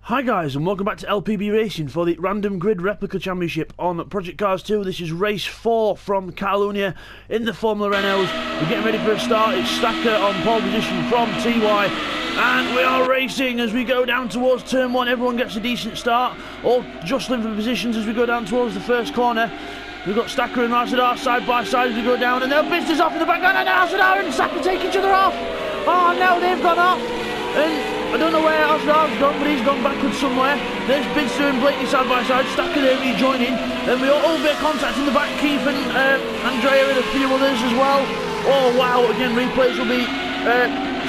Hi guys, and welcome back to LPB Racing for the Random Grid Replica Championship on Project Cars 2. This is race 4 from Catalonia in the Formula Renaults. We're getting ready for a start. It's Stacker on pole position from TY, and we are racing as we go down towards turn 1. Everyone gets a decent start, all jostling for positions as we go down towards the first corner. We've got Stacker and Azadar side by side as we go down, and now Bidzster's off in the background, and Azadar and Stacker take each other off. Oh no, they've gone off, and I don't know where Azdar's gone, but he's gone backwards somewhere. There's Bidzster and Blakey side by side, Stacker there rejoining, and we all bit of contact in the back, Keith and Andrea and a few others as well. Oh wow, again replays will be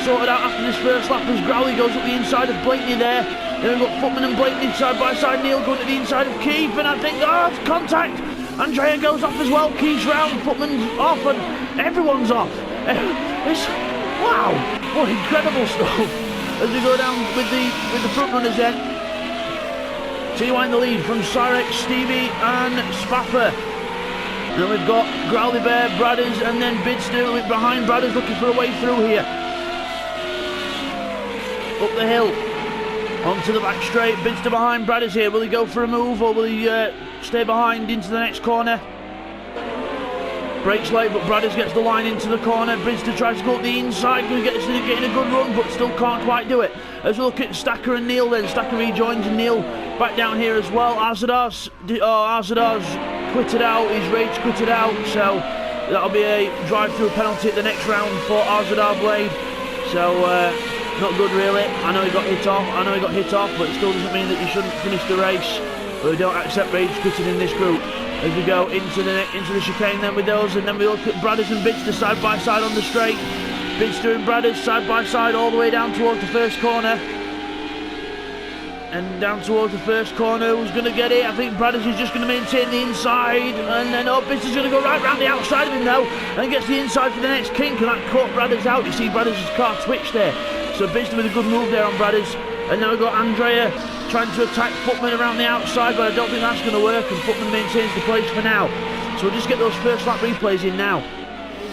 sorted out after this first lap as Growley goes up the inside of Blakey there. Then we've got Footman and Blakey side by side, Neil going to the inside of Keith, and I think, it's contact! Andrea goes off as well, Keith's round, Footman's off, and everyone's off. Wow, what incredible stuff. As we go down with the front runners then. TY in the lead from Cyrek, Stevie and Spapper. Then we've got Growly Bear, Bradders and then Bidzster behind Bradders looking for a way through here. Up the hill, onto the back straight, Bidzster behind Bradders here. Will he go for a move or will he stay behind into the next corner? Breaks late, but Bradders gets the line into the corner. Bidzster tries to go up the inside, getting a good run, but still can't quite do it. As we look at Stacker and Neil then, Stacker rejoins and Neil back down here as well. Azdar's quitted out, he's rage quitted out, so that'll be a drive-through penalty at the next round for Azadar Blade. So, not good really. I know he got hit off, but it still doesn't mean that you shouldn't finish the race. But we don't accept rage quitting in this group. As we go into the chicane then with those, and then we look at Bradders and Bidzster side by side on the straight. Bidzster and Bradders side by side all the way down towards the first corner. And down towards the first corner, who's going to get it? I think Bradders is just going to maintain the inside, and then Bidzster's going to go right round the outside of him now, and gets the inside for the next kink, and that caught Bradders out. You see Bradders' car twitch there. So Bidzster with a good move there on Bradders. And now we've got Andrea trying to attack Footman around the outside, but I don't think that's going to work, and Footman maintains the place for now. So we'll just get those first lap replays in now.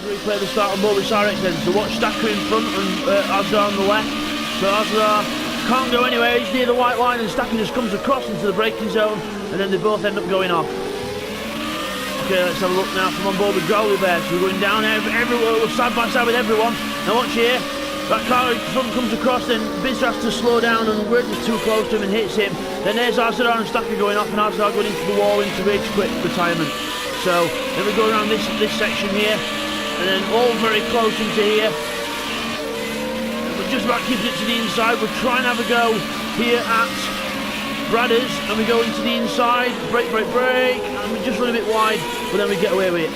Replay at the start on board with Cyrek then. So watch Stacker in front and Azadar on the left. So Azadar can't go anywhere, he's near the white line, and Stacker just comes across into the braking zone, and then they both end up going off. Okay, let's have a look now from on board with Growly Bear. So we're going down everywhere, side by side with everyone. Now watch here. That car in front comes across, then Bidzster has to slow down, and Word is too close to him and hits him. Then there's Azadar and Stacker going off, and Azadar going into the wall into rage quit retirement. So then we go around this section here, and then all very close into here. We're just about keeping it to the inside. We're trying to have a go here at Bradders, and we go into the inside, brake, and we just run a bit wide, but then we get away with it.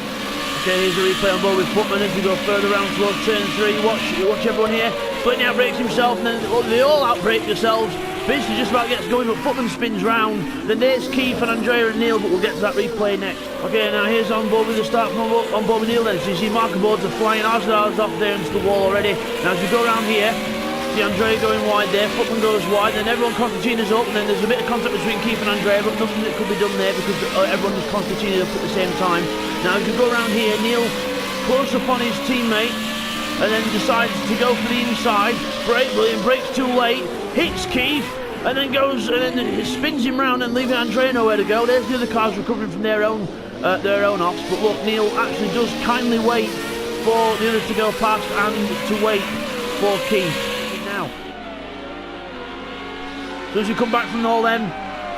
Okay, here's a replay on board with Footman as we go further around towards turn 3. Watch everyone here. Blakey outbrakes himself, and then they all outbrake themselves. Bidzster just about gets going, but Footman spins round. Then there's Keith and Andrea and Neil, but we'll get to that replay next. Okay, now here's on board with the start from on board with Neil then. So you see marker boards are flying, Azdar's off there into the wall already. Now as we go around here, see Andrea going wide there, Footman goes wide, then everyone concertina's up, and then there's a bit of contact between Keith and Andrea, but nothing that could be done there because everyone was concertinaed up at the same time. Now if you go around here, Neil close upon his teammate, and then decides to go for the inside, breaks too late, hits Keith, and then goes, and then spins him round and leaving Andrea nowhere to go. There's the other cars recovering from their own offs, but look, Neil actually does kindly wait for the others to go past and to wait for Keith. So as we come back from all them,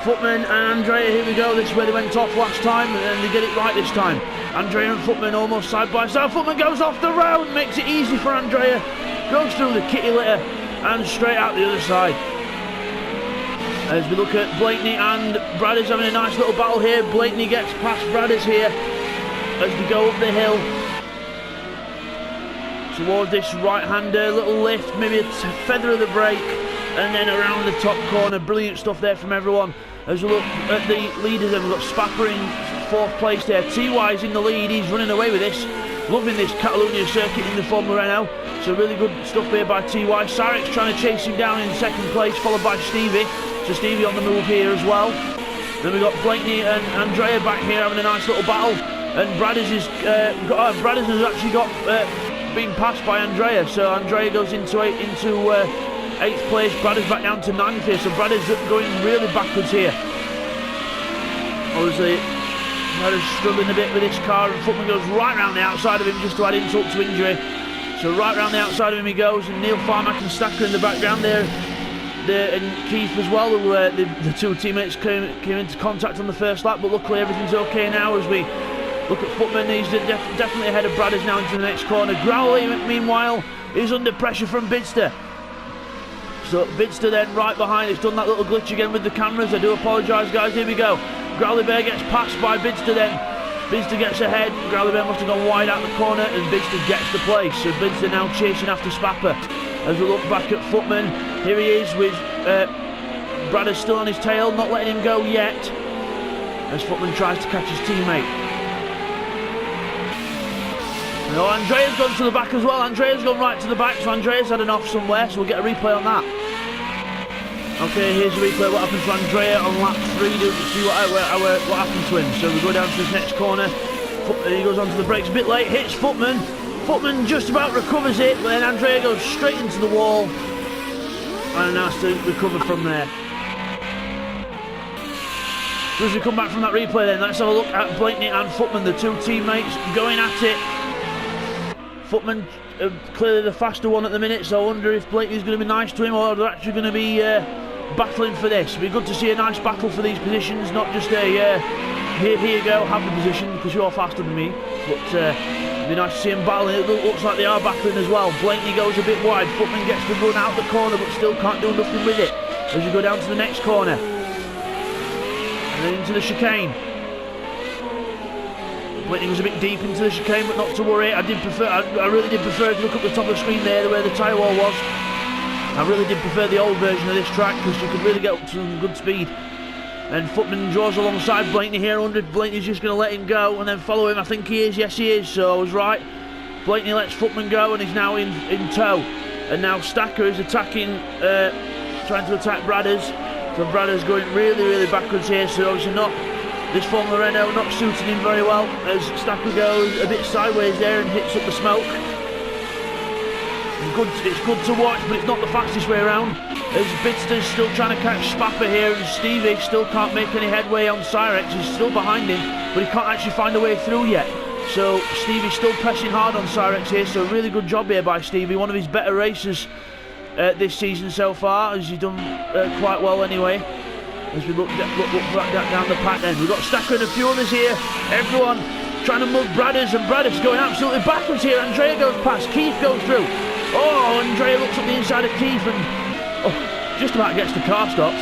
Footman and Andrea, here we go, this is where they went off last time, and they get it right this time. Andrea and Footman almost side by side. Footman goes off the road, makes it easy for Andrea, goes through the kitty litter and straight out the other side. As we look at Blakeney and Bradders having a nice little battle here. Blakeney gets past Bradders here as we go up the hill towards this right-hander, little lift, maybe a feather of the brake, and then around the top corner. Brilliant stuff there from everyone. As we look at the leaders, then we've got Spapper in 4th place there. TY's in the lead, he's running away with this. Loving this Catalonia circuit in the Formula Renault. So really good stuff here by TY. Sarek's trying to chase him down in 2nd place, followed by Stevie. So Stevie on the move here as well. Then we've got Blakeney and Andrea back here having a nice little battle. And Bradders has actually got being passed by Andrea. So Andrea goes into 8th place. Brad is back down to 9th here, so Brad is going really backwards here. Obviously, Brad is struggling a bit with this car, and Footman goes right round the outside of him just to add insult to injury. So right round the outside of him he goes, and Neil Farmack and Stacker in the background there. And Keith as well, who the two teammates came into contact on the first lap, but luckily everything's okay now as we look at Footman. He's definitely ahead of Brad is now into the next corner. Growley, meanwhile, is under pressure from Bidzster. So Bidzster then right behind. It's done that little glitch again with the cameras. I do apologise, guys. Here we go. Growley Bear gets passed by Bidzster then. Bidzster gets ahead. Growley Bear must have gone wide out the corner, and Bidzster gets the place. So Bidzster now chasing after Spapper. As we look back at Footman, here he is with Brad is still on his tail, not letting him go yet, as Footman tries to catch his teammate. No, Andrea's gone to the back as well. Andrea's gone right to the back, so Andrea's had an off somewhere, so we'll get a replay on that. Okay, here's the replay. What happened to Andrea on lap 3? See what happened to him. So we go down to this next corner. He goes onto the brakes a bit late, hits Footman. Footman just about recovers it, but then Andrea goes straight into the wall and has to recover from there. So as we come back from that replay then, let's have a look at Blakeney and Footman, the two teammates going at it. Footman clearly the faster one at the minute, so I wonder if Blakeney's going to be nice to him, or they're actually going to be battling for this. It'd be good to see a nice battle for these positions, not just a here you go, have the position because you're faster than me, but it'd be nice to see them battling. It looks like they are battling as well. Blakeney goes a bit wide, Footman gets the run out the corner but still can't do nothing with it as you go down to the next corner and then into the chicane. Blakeney was a bit deep into the chicane, but not to worry. I really did prefer to look up the top of the screen there where the tyre wall was. I really did prefer the old version of this track because you could really get up to some good speed. And Footman draws alongside Blakeney here. I wondered if Blakeney's just going to let him go and then follow him. I think he is. Yes, he is. So I was right. Blakeney lets Footman go and he's now in tow. And now Stacker is attacking, trying to attack Bradders. So Bradders going really backwards here. So obviously not this Formula Renault not suiting him very well as Stacker goes a bit sideways there and hits up the smoke. It's good to watch, but it's not the fastest way around. As Bidzster's still trying to catch Spapper here, and Stevie still can't make any headway on Cyrex. He's still behind him, but he can't actually find a way through yet. So Stevie's still pressing hard on Cyrex here, so really good job here by Stevie. One of his better races this season so far, as he's done quite well anyway. As we look down the pack then. We've got Stacker and a few others here. Everyone trying to mug Bradders, and Bradders going absolutely backwards here. Andrea goes past, Keith goes through. Oh, Andrea looks up the inside of Keith and just about gets the car stopped.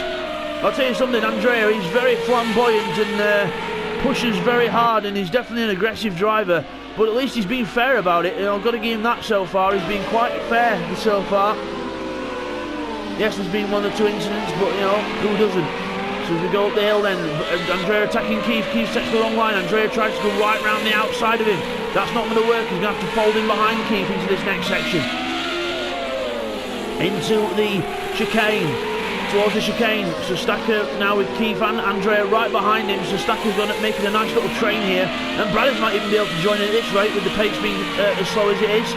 I'll tell you something, Andrea, he's very flamboyant and pushes very hard, and he's definitely an aggressive driver, but at least he's been fair about it. I've got to give him that so far. He's been quite fair so far. Yes, there's been one or two incidents, but who doesn't? So as we go up the hill then, Andrea attacking Keith. Keith sets the wrong line. Andrea tries to go right round the outside of him. That's not going to work. He's going to have to fold in behind Keith into this next section. Into the chicane, towards the chicane. So Stacker now with Keith and Andrea right behind him. So Stacker's going to making a nice little train here, and Bradders might even be able to join in at this rate with the pace being as slow as it is.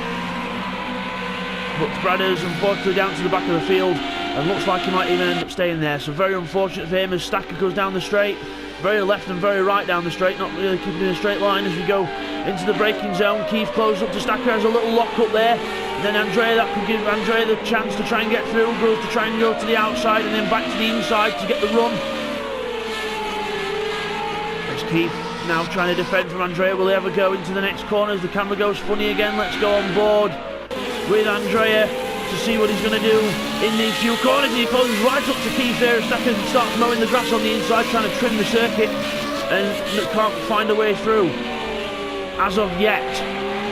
But Bradders unfortunately down to the back of the field, and looks like he might even end up staying there. So very unfortunate for him as Stacker goes down the straight, very left and very right down the straight, not really keeping in a straight line as we go into the braking zone. Keith closes up to Stacker, has a little lock up there. Then Andrea, that could give Andrea the chance to try and get through, goes to try and go to the outside and then back to the inside to get the run. It's Keith now trying to defend from Andrea. Will he ever go into the next corner as the camera goes funny again? Let's go on board with Andrea to see what he's going to do in these few corners. He closes right up to Keith there as Stacker starts mowing the grass on the inside, trying to trim the circuit, and can't find a way through as of yet.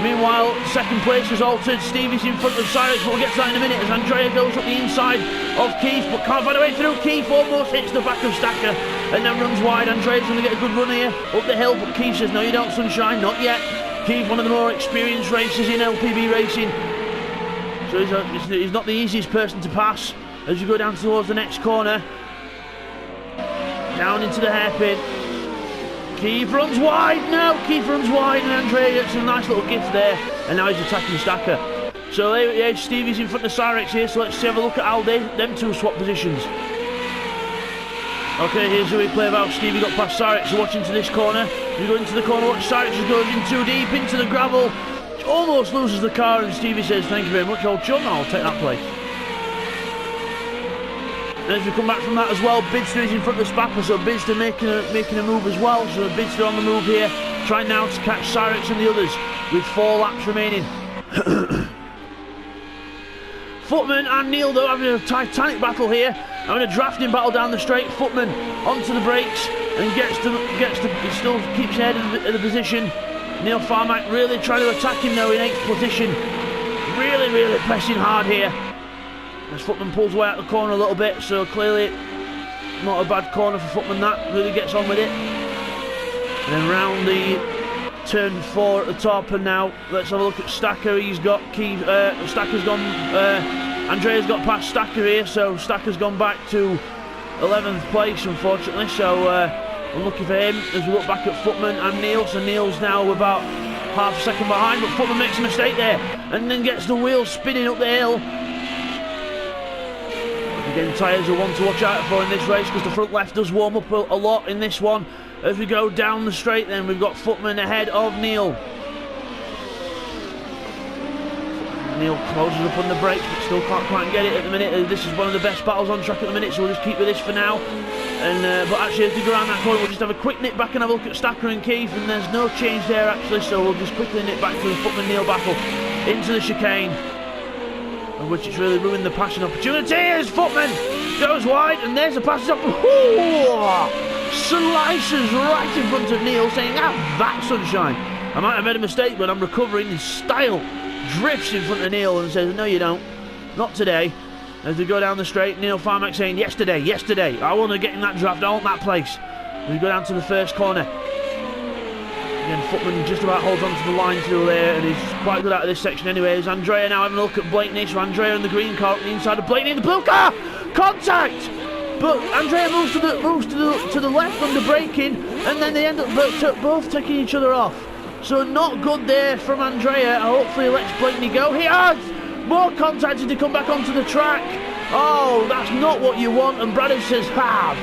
Meanwhile, second place has altered. Stevie's in front of Cyrex, but we'll get to that in a minute as Andrea goes up the inside of Keith, but can't find a way through. Keith almost hits the back of Stacker and then runs wide. Andrea's going to get a good run here up the hill, but Keith says, no you don't, sunshine, not yet. Keith, one of the more experienced racers in LPB racing, so he's not the easiest person to pass as you go down towards the next corner. Down into the hairpin. Keith runs wide now. Keith runs wide, and Andrea gets a nice little gift there, and now he's attacking Stacker. So yeah, Stevie's in front of Cyrex here, so let's have a look at how them two swap positions. Okay, here's the replay of how Stevie got past Cyrex. So watch into this corner. You go into the corner, watch Cyrex just goes in too deep, into the gravel. Almost loses the car, and Stevie says, thank you very much, old chum, I'll take that place. And as we come back from that as well, Bidzster is in front of the Spapper, so Bidzster making a move as well. So Bidzster on the move here, trying now to catch Cyrex and the others with 4 laps remaining. Footman and Neil though having a titanic battle here, having a drafting battle down the straight. Footman onto the brakes and he still keeps ahead of the position. Neil Farmack really trying to attack him though in 8th position. Really pressing hard here. As Footman pulls away out the corner a little bit, so clearly not a bad corner for Footman, that really gets on with it. And then round the turn 4 at the top, and now let's have a look at Stacker. He's got Stacker's gone, Andrea's got past Stacker here, so Stacker's gone back to 11th place unfortunately, so unlucky for him as we look back at Footman and Neil. So Neil's now about half a second behind, but Footman makes a mistake there and then gets the wheel spinning up the hill. Again, tyres are one to watch out for in this race because the front left does warm up a lot in this one. As we go down the straight then, we've got Footman ahead of Neil. Neil closes up on the brakes but still can't quite get it at the minute. This is one of the best battles on track at the minute, so we'll just keep with this for now. And but actually as we go around that corner, we'll just have a quick nip back and have a look at Stacker and Keith, and there's no change there actually, so we'll just quickly nip back to the Footman-Neil battle into the chicane, of which it's really ruined the passing opportunity as Footman goes wide, and there's a passing opportunity. Slices right in front of Neil, saying, have that sunshine. I might have made a mistake, but I'm recovering. In style drifts in front of Neil and says, no you don't, not today. As they go down the straight, Neil Farmack saying, yesterday, I want to get in that draft, I want that place. We go down to the first corner. Again, Footman just about holds on to the line through there, and he's quite good out of this section anyway. As Andrea now having a look at Blakeney, so Andrea in the green car on the inside of Blakeney in the blue car. Contact! But Andrea moves to the left under braking, and then they end up both taking each other off. So not good there from Andrea. Hopefully lets Blakeney go. He has more contact to come back onto the track. Oh, that's not what you want. And Brady says,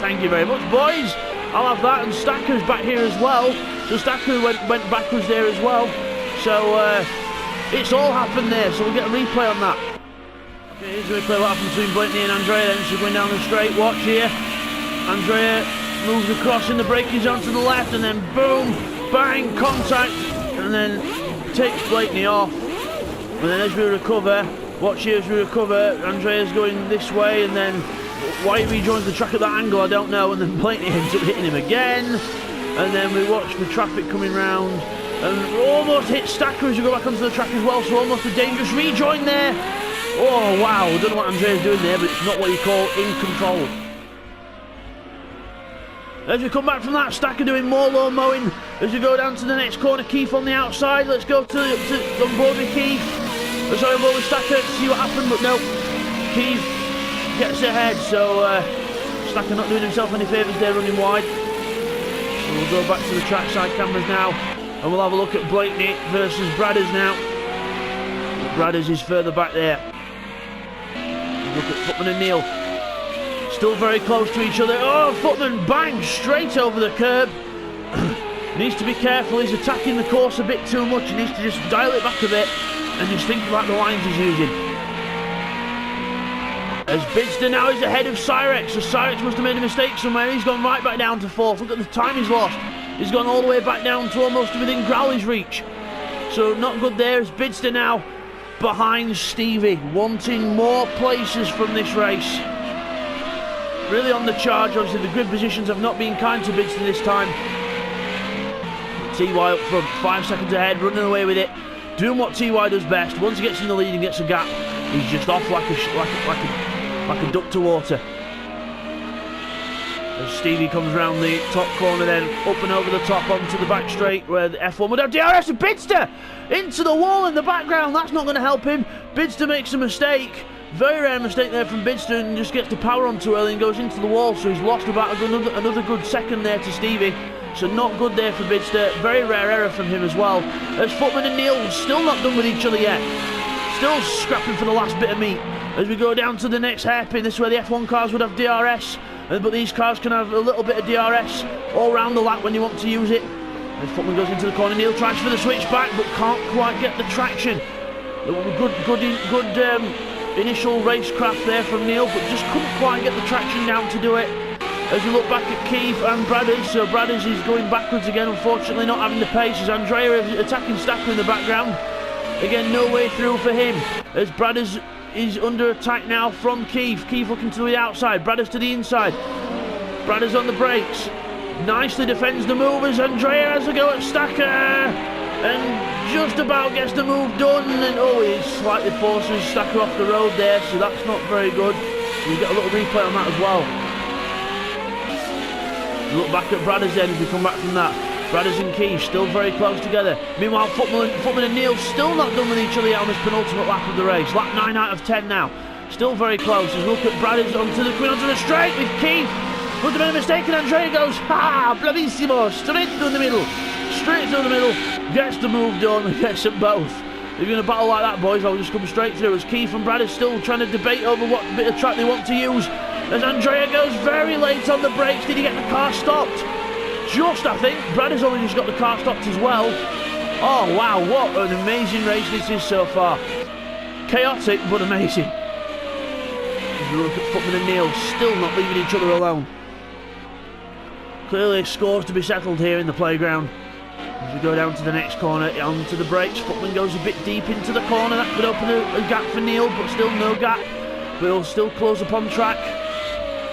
thank you very much, boys. I'll have that. And Stacker's back here as well. So Stacker went backwards there as well. So it's all happened there. So we'll get a replay on that. Okay, here's a replay of what happened between Blakeney and Andrea then. She's going down the straight, watch here. Andrea moves across in the braking zone to the left, and then boom, bang, contact, and then takes Blakeney off. And then as we recover, watch here as we recover, Andrea's going this way, and then why he rejoins the track at that angle, I don't know, and then Blakeney ends up hitting him again. And then we watch the traffic coming round, and almost hit Stacker as we go back onto the track as well, so almost a dangerous rejoin there. Oh wow, I don't know what Andrea's doing there, but it's not what you call in control. As we come back from that, Stacker doing more low mowing. As we go down to the next corner, Keith on the outside. Let's go to on board with Keith. Sorry, on board with Stacker to see what happened, but no. Keith gets ahead, so Stacker not doing himself any favours there, running wide. So we'll go back to the trackside cameras now, and we'll have a look at Blakeney versus Bradders now. Bradders is further back there. Look at Footman and Neil. Still very close to each other. Oh, Footman bangs straight over the curb. Needs to be careful. He's attacking the course a bit too much. He needs to just dial it back a bit and just think about the lines he's using. As Bidzster now is ahead of Cyrex. So Cyrex must have made a mistake somewhere. He's gone right back down to 4th. Look at the time he's lost. He's gone all the way back down to almost within Growley's reach. So not good there. As Bidzster now behind Stevie, wanting more places from this race. Really on the charge. Obviously the grid positions have not been kind to Bidzster this time. TY up front, 5 seconds ahead, running away with it, doing what TY does best. Once he gets in the lead and gets a gap, he's just off like a duck to water. As Stevie comes round the top corner then, up and over the top onto the back straight where the F1 would have DRS, and Bidzster into the wall in the background. That's not going to help him. Bidzster makes a mistake. Very rare mistake there from Bidzster, and just gets the power on too early and goes into the wall, so he's lost about another good second there to Stevie. So not good there for Bidzster. Very rare error from him as well. As Footman and Neil still not done with each other yet. still scrapping for the last bit of meat. As we go down to the next hairpin, this is where the F1 cars would have DRS, but these cars can have a little bit of DRS all around the lap when you want to use it. And Footman goes into the corner. Neil tries for the switchback, but can't quite get the traction. Good initial racecraft there from Neil, but just couldn't quite get the traction down to do it. As we look back at Keith and Bradders, so Bradders is going backwards again, unfortunately not having the pace, as Andrea is attacking Stacker in the background. Again, no way through for him, as Bradders is under attack now from Keith. Keith looking to the outside, Bradders to the inside. Bradders on the brakes, nicely defends the move as Andrea has a go at Stacker, and just about gets the move done, and he slightly forces Stacker off the road there, so that's not very good. So you get a little replay on that as well. Look back at Bradders then as we come back from that. Bradders and Keith still very close together. Meanwhile, Footman and Neil still not done with each other yet on this penultimate lap of the race. Lap 9 out of 10 now. Still very close. As we look at Bradders onto the straight with Keith. Would have been a mistake, and Andrea goes, ha, bravissimo, straight through the middle. Straight through the middle. Gets the move done and gets them both. If you're going to battle like that, boys, I'll just come straight through. As Keith and Bradders still trying to debate over what bit of track they want to use. As Andrea goes very late on the brakes. Did he get the car stopped? Just, I think. Bradders only just got the car stopped as well. Oh, wow, what an amazing race this is so far. Chaotic, but amazing. As we look at Footman and Neil, still not leaving each other alone. Clearly scores to be settled here in the playground. As we go down to the next corner, onto the brakes. Footman goes a bit deep into the corner. That could open a gap for Neil, but still no gap. But he'll still close upon the track.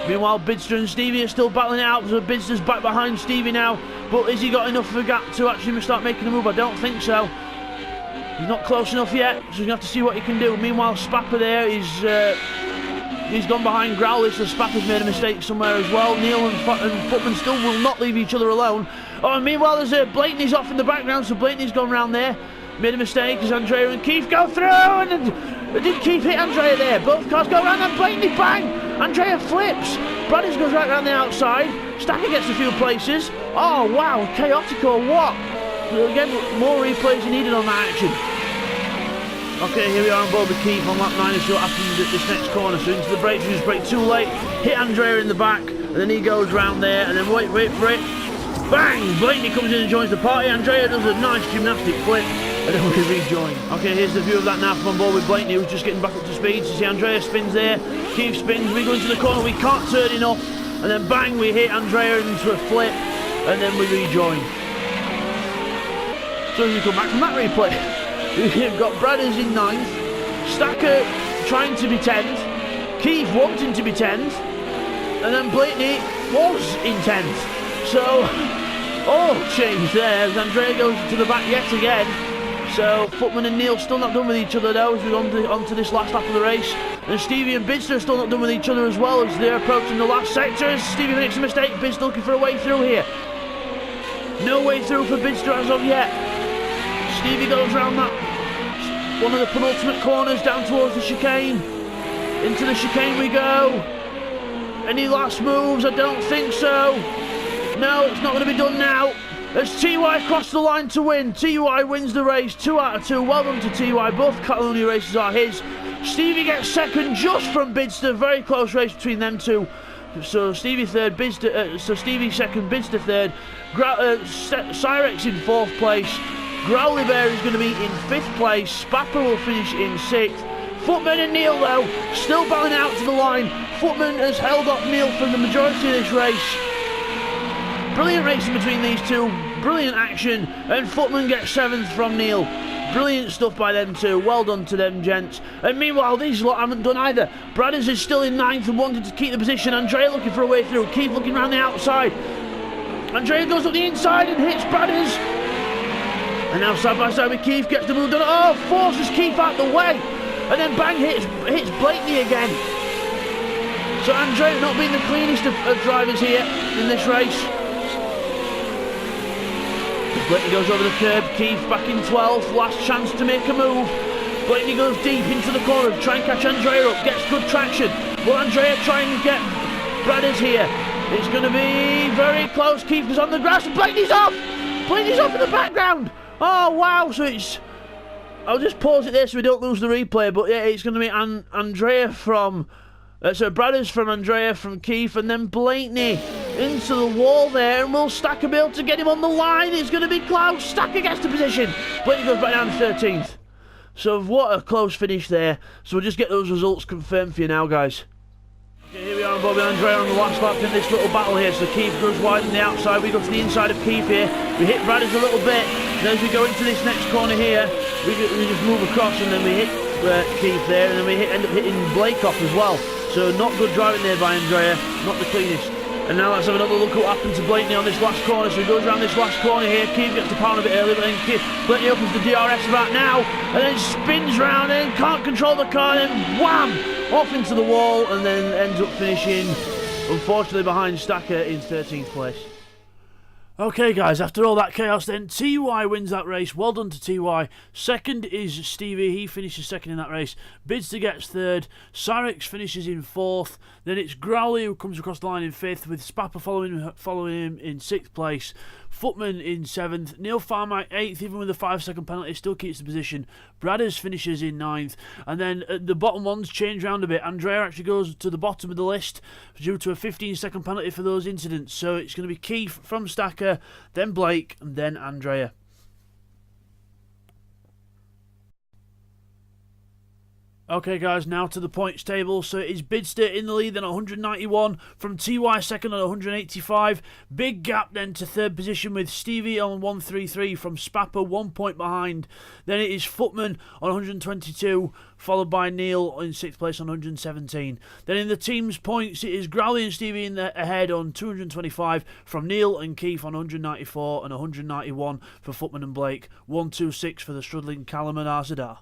Meanwhile, Bidzster and Stevie are still battling it out, so Bidzster's back behind Stevie now. But has he got enough of a gap to actually start making a move? I don't think so. He's not close enough yet, so he's going to have to see what he can do. Meanwhile, Spapper there is... he's gone behind Growley, so Spapper's made a mistake somewhere as well. Neil and Footman still will not leave each other alone. Oh, and meanwhile, there's Blakeney's off in the background, so Blakeney's gone round there. Made a mistake as Andrea and Keith go through, and did Keith hit Andrea there? Both cars go round and Blakeney bang! Andrea flips. Bradders goes right round the outside. Stacker gets a few places. Oh wow, chaotic or what? Again, more replays are needed on that action. Okay, here we are on board with Keith on lap 9 and see what happens at this next corner. So into the brakes, we just brake too late. Hit Andrea in the back, and then he goes round there, and then wait for it. Bang! Blakeney comes in and joins the party. Andrea does a nice gymnastic flip. And then we rejoin. Okay, here's the view of that now from on board with Blakeney, who's just getting back up to speed. So you see Andrea spins there, Keith spins, we go into the corner, we can't turn enough, and then bang, we hit Andrea into a flip, and then we rejoin. So as we come back from that replay, we've got Bradders in 9th, Stacker trying to be 10th, Keith wanting to be 10th, and then Blakeney was in 10th. So, all changed there as Andrea goes to the back yet again. So Footman and Neil still not done with each other though as we go on to this last lap of the race. And Stevie and Bidzster are still not done with each other as well as they're approaching the last sector. Stevie makes a mistake, Bidzster looking for a way through here. No way through for Bidzster as of yet. Stevie goes round that one of the penultimate corners down towards the chicane. Into the chicane we go. Any last moves? I don't think so. No, it's not going to be done now. As TY crossed the line to win. TY wins the race, 2 out of 2. Well done to TY. Both Catalonia races are his. Stevie gets second just from Bidzster. Very close race between them two. So Stevie third, Stevie second, Bidzster third. Cyrex in 4th place. Growly Bear is going to be in 5th place. Spapper will finish in 6th. Footman and Neil though still battling out to the line. Footman has held off Neil for the majority of this race. Brilliant racing between these two, brilliant action, and Footman gets 7th from Neil. Brilliant stuff by them two, well done to them gents. And meanwhile, these lot haven't done either. Bradders is still in 9th and wanted to keep the position. Andrea looking for a way through, Keith looking around the outside. Andrea goes up the inside and hits Bradders. And now side by side with Keith, gets the move done. Oh, forces Keith out the way. And then bang, hits Blakeney again. So Andrea not being the cleanest of drivers here in this race. Blakeney goes over the curb, Keith back in 12th, last chance to make a move. Blakeney goes deep into the corner to try and catch Andrea up, gets good traction. Will Andrea try and get Bradders here? It's going to be very close. Keith is on the grass and Blakeney's off! Blakeney's off in the background! Oh wow, so it's I'll just pause it there so we don't lose the replay. But yeah, it's going to be Andrea from... so Bradders from Andrea, from Keith, and then Blakeney into the wall there, and will Stacker be able to get him on the line? It's going to be close. Stacker gets the position. Blakeney goes back down to 13th. So what a close finish there. So we'll just get those results confirmed for you now, guys. Okay, here we are on Bobby and Andrea on the last lap in this little battle here. So Keith goes wide on the outside. We go to the inside of Keith here. We hit Bradders a little bit. And as we go into this next corner here, we just move across, and then we hit Keith there, and then we end up hitting Blake off as well. So not good driving there by Andrea, not the cleanest. And now let's have another look at what happened to Blakeney on this last corner. So he goes around this last corner here. Keith gets to pound a bit early, but then Blakeney opens the DRS about now, and then spins round and can't control the car, and then wham! Off into the wall, and then ends up finishing, unfortunately, behind Stacker in 13th place. Okay guys, after all that chaos then, TY wins that race. Well done to TY. Second is Stevie, he finishes second in that race. Bidzster gets third. Sarix finishes in fourth. Then it's Growley who comes across the line in fifth, with Spapper following him in sixth place. Footman in seventh. Neil Farmite eighth, even with a 5-second penalty, still keeps the position. Bradders finishes in ninth. And then the bottom ones change around a bit. Andrea actually goes to the bottom of the list due to a 15-second penalty for those incidents. So it's going to be Keith from Stacker, then Blake, and then Andrea. Okay guys, now to the points table. So it is Bidzster in the lead then at 191, from TY second at 185. Big gap then to third position with Stevie on 133, from Spapper 1 point behind. Then it is Footman on 122, followed by Neil in sixth place on 117. Then in the team's points, it is Growley and Stevie in the ahead on 225, from Neil and Keith on 194 and 191 for Footman and Blake. 126 for the struggling Callum and Arzadar.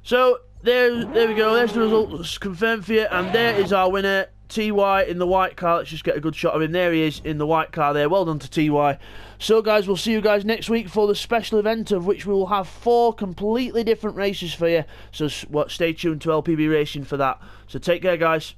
So there we go, there's the results confirmed for you, and there is our winner, TY in the white car. Let's just get a good shot of him. There he is in the white car there. Well done to TY. So guys, we'll see you guys next week for the special event, of which we will have 4 completely different races for you. So stay tuned to LPB Racing for that. So take care guys.